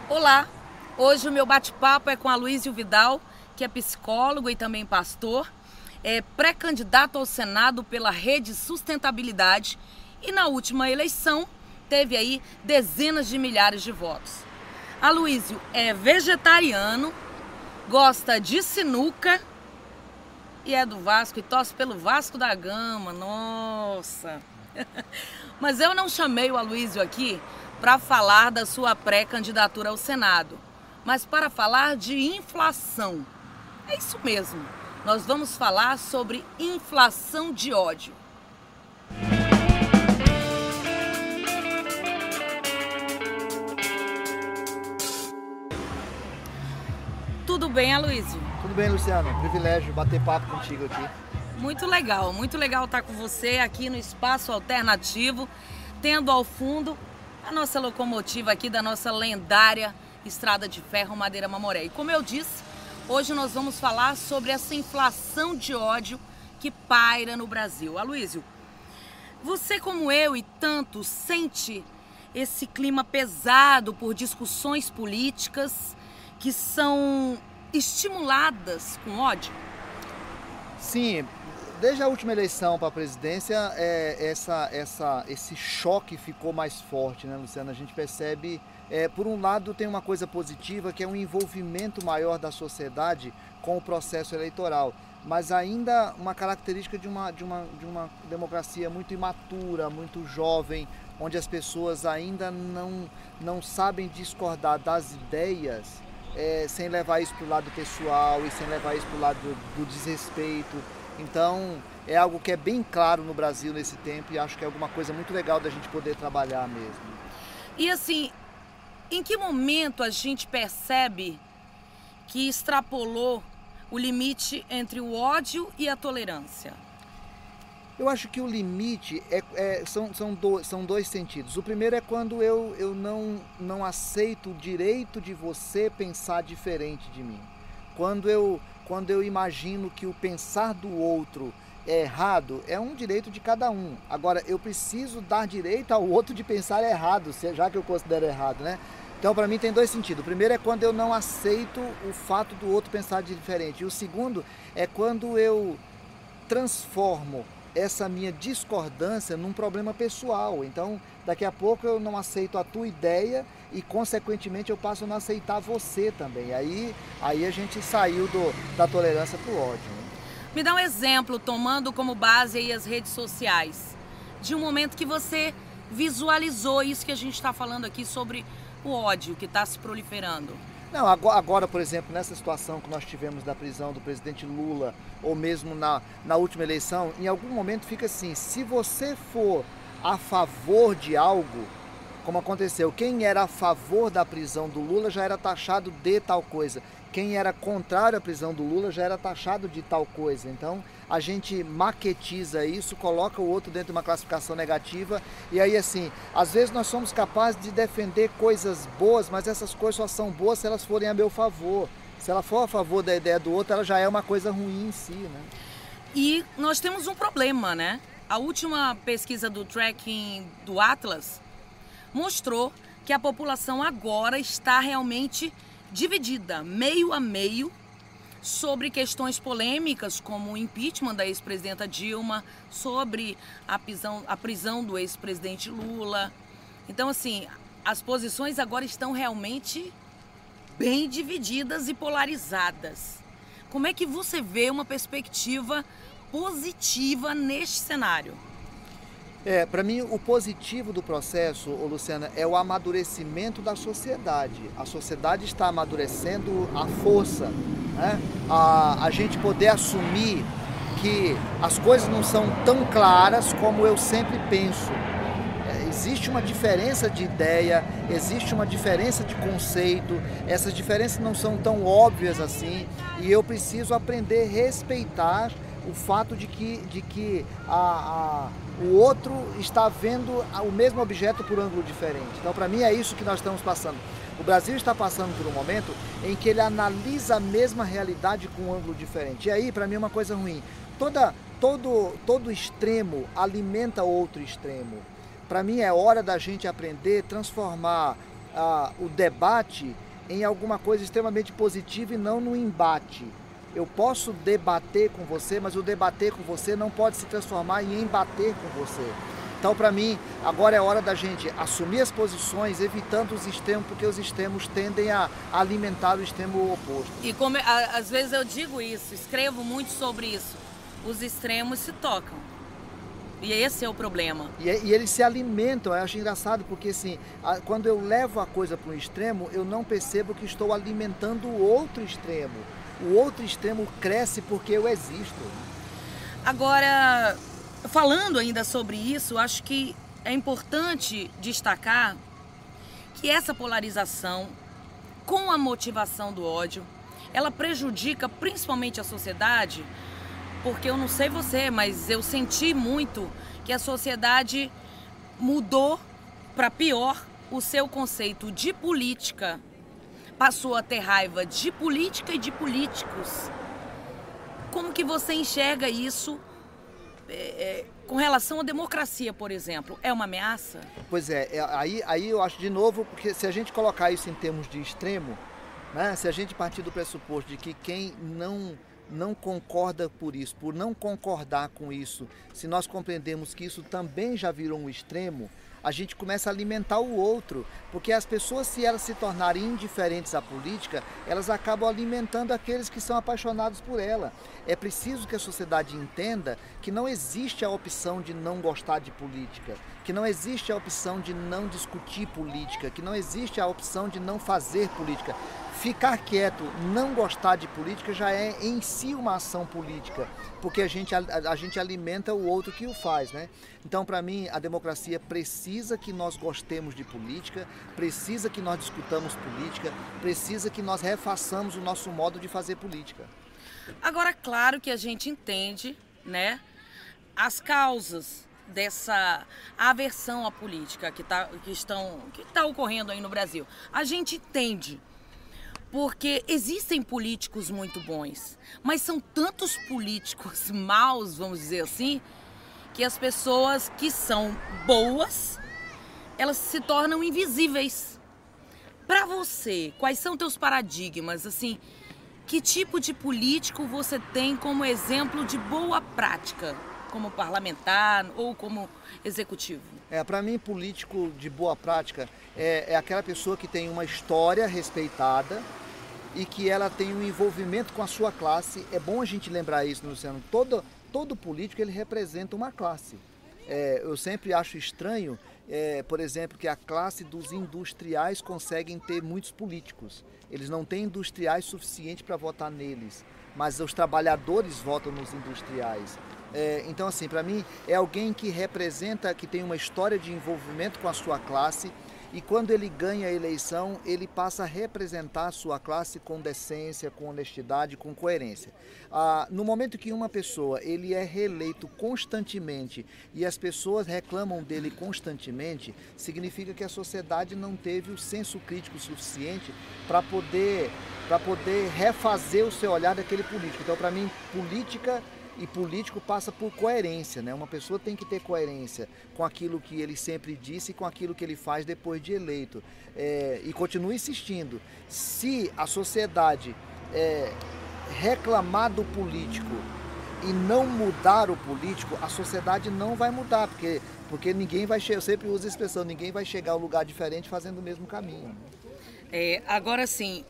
Olá, hoje o meu bate-papo é com Aloísio Vidal, que é psicólogo e também pastor, é pré-candidato ao Senado pela Rede Sustentabilidade e na última eleição teve aí dezenas de milhares de votos. Aloísio é vegetariano, gosta de sinuca e é do Vasco e torce pelo Vasco da Gama, nossa! Mas eu não chamei o Aloísio aqui para falar da sua pré-candidatura ao Senado, mas para falar de inflação. É isso mesmo, nós vamos falar sobre inflação de ódio. Tudo bem, Aloísio? Tudo bem, Luciano. Privilégio bater papo contigo aqui. Muito legal estar com você aqui no Espaço Alternativo, tendo ao fundo a nossa locomotiva aqui da nossa lendária Estrada de Ferro Madeira Mamoré. E como eu disse, hoje nós vamos falar sobre essa inflação de ódio que paira no Brasil. Aloísio, você como eu e tantos sente esse clima pesado por discussões políticas que são estimuladas com ódio? Sim, desde a última eleição para a presidência, esse choque ficou mais forte, né, Luciano? A gente percebe, por um lado, tem uma coisa positiva, que é um envolvimento maior da sociedade com o processo eleitoral, mas ainda uma característica de uma democracia muito imatura, muito jovem, onde as pessoas ainda não sabem discordar das ideias, sem levar isso para o lado pessoal e sem levar isso para o lado do desrespeito. Então, é algo que é bem claro no Brasil nesse tempo e acho que é alguma coisa muito legal da gente poder trabalhar mesmo. E assim, em que momento a gente percebe que extrapolou o limite entre o ódio e a tolerância? Eu acho que o limite são dois sentidos. O primeiro é quando eu não aceito o direito de você pensar diferente de mim. Quando eu imagino que o pensar do outro é errado, é um direito de cada um. Agora, eu preciso dar direito ao outro de pensar errado, já que eu considero errado, né? Então, para mim, tem dois sentidos. O primeiro é quando eu não aceito o fato do outro pensar diferente. E o segundo é quando eu transformo essa minha discordância num problema pessoal. Então, daqui a pouco eu não aceito a tua ideia e, consequentemente, eu passo a não aceitar você também. Aí a gente saiu da tolerância para o ódio. Né? Me dá um exemplo, tomando como base aí as redes sociais, de um momento que você visualizou isso que a gente está falando aqui sobre o ódio que está se proliferando. Não, agora, por exemplo, nessa situação que nós tivemos da prisão do presidente Lula, ou mesmo na última eleição, em algum momento fica assim, se você for a favor de algo, como aconteceu, quem era a favor da prisão do Lula já era taxado de tal coisa, quem era contrário à prisão do Lula já era taxado de tal coisa. Então, a gente maquetiza isso, coloca o outro dentro de uma classificação negativa, e aí assim, às vezes nós somos capazes de defender coisas boas, mas essas coisas só são boas se elas forem a meu favor. Se ela for a favor da ideia do outro, ela já é uma coisa ruim em si, né? E nós temos um problema, né? A última pesquisa do tracking do Atlas mostrou que a população agora está realmente dividida, meio a meio, sobre questões polêmicas como o impeachment da ex-presidenta Dilma, sobre a prisão do ex-presidente Lula. Então, assim, as posições agora estão realmente bem divididas e polarizadas. Como é que você vê uma perspectiva positiva neste cenário? Para mim, o positivo do processo, Luciana, é o amadurecimento da sociedade. A sociedade está amadurecendo à força, né? A gente poder assumir que as coisas não são tão claras como eu sempre penso. Existe uma diferença de ideia, existe uma diferença de conceito, essas diferenças não são tão óbvias assim, e eu preciso aprender a respeitar o fato de que o outro está vendo o mesmo objeto por ângulo diferente. Então, para mim, é isso que nós estamos passando. O Brasil está passando por um momento em que ele analisa a mesma realidade com um ângulo diferente. E aí, para mim, é uma coisa ruim. Todo extremo alimenta outro extremo. Para mim, é hora da gente aprender a transformar o debate em alguma coisa extremamente positiva e não no embate. Eu posso debater com você, mas o debater com você não pode se transformar em embater com você. Então, para mim, agora é hora da gente assumir as posições, evitando os extremos, porque os extremos tendem a alimentar o extremo oposto. E como às vezes eu digo isso, escrevo muito sobre isso, os extremos se tocam. E esse é o problema. E eles se alimentam, eu acho engraçado, porque assim, quando eu levo a coisa para um extremo, eu não percebo que estou alimentando o outro extremo. O outro extremo cresce porque eu existo. Agora, falando ainda sobre isso, acho que é importante destacar que essa polarização, com a motivação do ódio, ela prejudica principalmente a sociedade, porque eu não sei você, mas eu senti muito que a sociedade mudou para pior o seu conceito de política, passou a ter raiva de política e de políticos. Como que você enxerga isso com relação à democracia, por exemplo? É uma ameaça? Pois aí eu acho de novo, porque se a gente colocar isso em termos de extremo, né, se a gente partir do pressuposto de que quem não concorda por isso, por não concordar com isso, se nós compreendemos que isso também já virou um extremo, a gente começa a alimentar o outro, porque as pessoas, se elas se tornarem indiferentes à política, elas acabam alimentando aqueles que são apaixonados por ela. É preciso que a sociedade entenda que não existe a opção de não gostar de política, que não existe a opção de não discutir política, que não existe a opção de não fazer política. Ficar quieto, não gostar de política já é em si uma ação política, porque a gente alimenta o outro que o faz, né? Então, para mim, a democracia precisa que nós gostemos de política, precisa que nós discutamos política, precisa que nós refaçamos o nosso modo de fazer política. Agora, claro que a gente entende, né, as causas dessa aversão à política que está ocorrendo aí no Brasil. A gente entende. Porque existem políticos muito bons, mas são tantos políticos maus, vamos dizer assim, que as pessoas que são boas, elas se tornam invisíveis. Para você, quais são teus paradigmas, assim, que tipo de político você tem como exemplo de boa prática, como parlamentar ou como executivo? Para mim, político de boa prática é aquela pessoa que tem uma história respeitada e que ela tem um envolvimento com a sua classe. É bom a gente lembrar isso, Luciano. Todo político, ele representa uma classe. Eu sempre acho estranho, por exemplo, que a classe dos industriais conseguem ter muitos políticos. Eles não têm industriais suficientes para votar neles, mas os trabalhadores votam nos industriais. Então, assim, para mim, é alguém que representa, que tem uma história de envolvimento com a sua classe, e quando ele ganha a eleição, ele passa a representar a sua classe com decência, com honestidade, com coerência. No momento que uma pessoa ele é reeleito constantemente e as pessoas reclamam dele constantemente, significa que a sociedade não teve o senso crítico suficiente para poder refazer o seu olhar daquele político. Então, para mim, política e político passa por coerência, né? Uma pessoa tem que ter coerência com aquilo que ele sempre disse e com aquilo que ele faz depois de eleito. E continua insistindo. Se a sociedade reclamar do político e não mudar o político, a sociedade não vai mudar, porque ninguém vai chegar, eu sempre uso a expressão, ninguém vai chegar a um lugar diferente fazendo o mesmo caminho. Agora sim,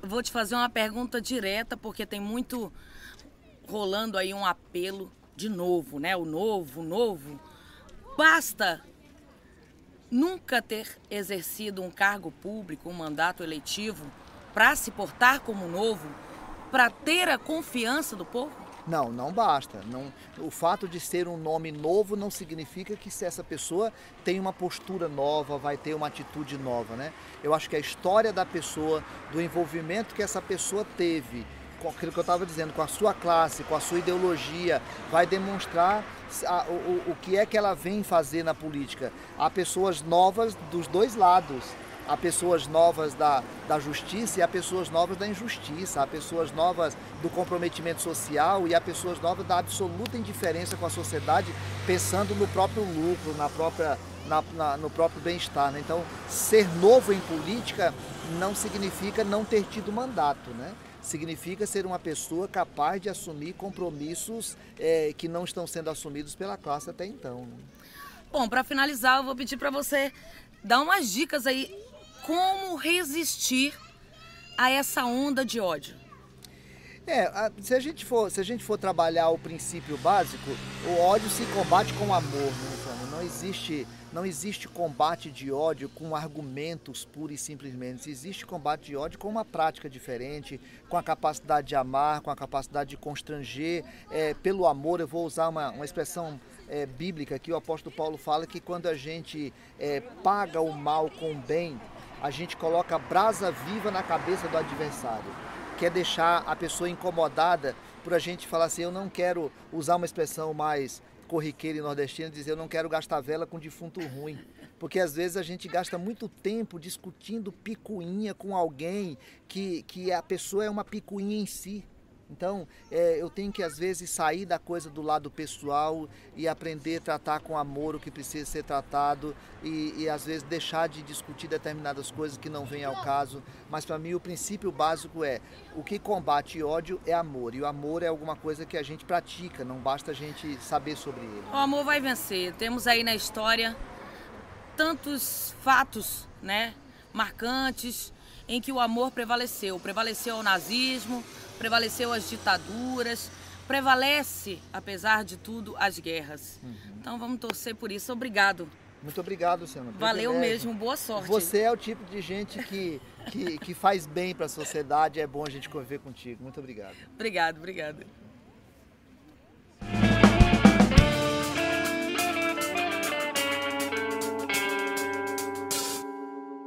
vou te fazer uma pergunta direta, porque tem muito rolando aí um apelo de novo, né? O novo. Basta nunca ter exercido um cargo público, um mandato eletivo, para se portar como novo, para ter a confiança do povo? Não basta. O fato de ser um nome novo não significa que se essa pessoa tem uma postura nova, vai ter uma atitude nova, né? Eu acho que a história da pessoa, do envolvimento que essa pessoa teve, com aquilo que eu estava dizendo, com a sua classe, com a sua ideologia, vai demonstrar o que é que ela vem fazer na política. Há pessoas novas dos dois lados. Há pessoas novas da justiça e há pessoas novas da injustiça. Há pessoas novas do comprometimento social e há pessoas novas da absoluta indiferença com a sociedade, pensando no próprio lucro, no próprio bem-estar, né? Então, ser novo em política não significa não ter tido mandato, né? Significa ser uma pessoa capaz de assumir compromissos que não estão sendo assumidos pela classe até então, né? Bom, para finalizar, eu vou pedir para você dar umas dicas aí, como resistir a essa onda de ódio. Se a gente for trabalhar o princípio básico, o ódio se combate com amor, né, Luciano? Não existe combate de ódio com argumentos pura e simplesmente. Existe combate de ódio com uma prática diferente, com a capacidade de amar, com a capacidade de constranger. Pelo amor, eu vou usar uma expressão bíblica que o apóstolo Paulo fala que quando a gente paga o mal com o bem, a gente coloca brasa viva na cabeça do adversário. Quer deixar a pessoa incomodada por a gente falar assim, eu não quero usar uma expressão mais corriqueira e nordestina, dizer eu não quero gastar vela com defunto ruim. Porque às vezes a gente gasta muito tempo discutindo picuinha com alguém que a pessoa é uma picuinha em si. Então, eu tenho que às vezes sair da coisa do lado pessoal e aprender a tratar com amor o que precisa ser tratado e às vezes deixar de discutir determinadas coisas que não vêm ao caso. Mas para mim o princípio básico o que combate ódio é amor. E o amor é alguma coisa que a gente pratica, não basta a gente saber sobre ele. O amor vai vencer. Temos aí na história tantos fatos, né, marcantes em que o amor prevaleceu. Prevaleceu o nazismo, prevaleceu as ditaduras, prevalece, apesar de tudo, as guerras. Então vamos torcer por isso. Obrigado. Muito obrigado, Luciano. Valeu mesmo, boa sorte. Você é o tipo de gente que faz bem para a sociedade, é bom a gente conviver contigo. Muito obrigado. Obrigado.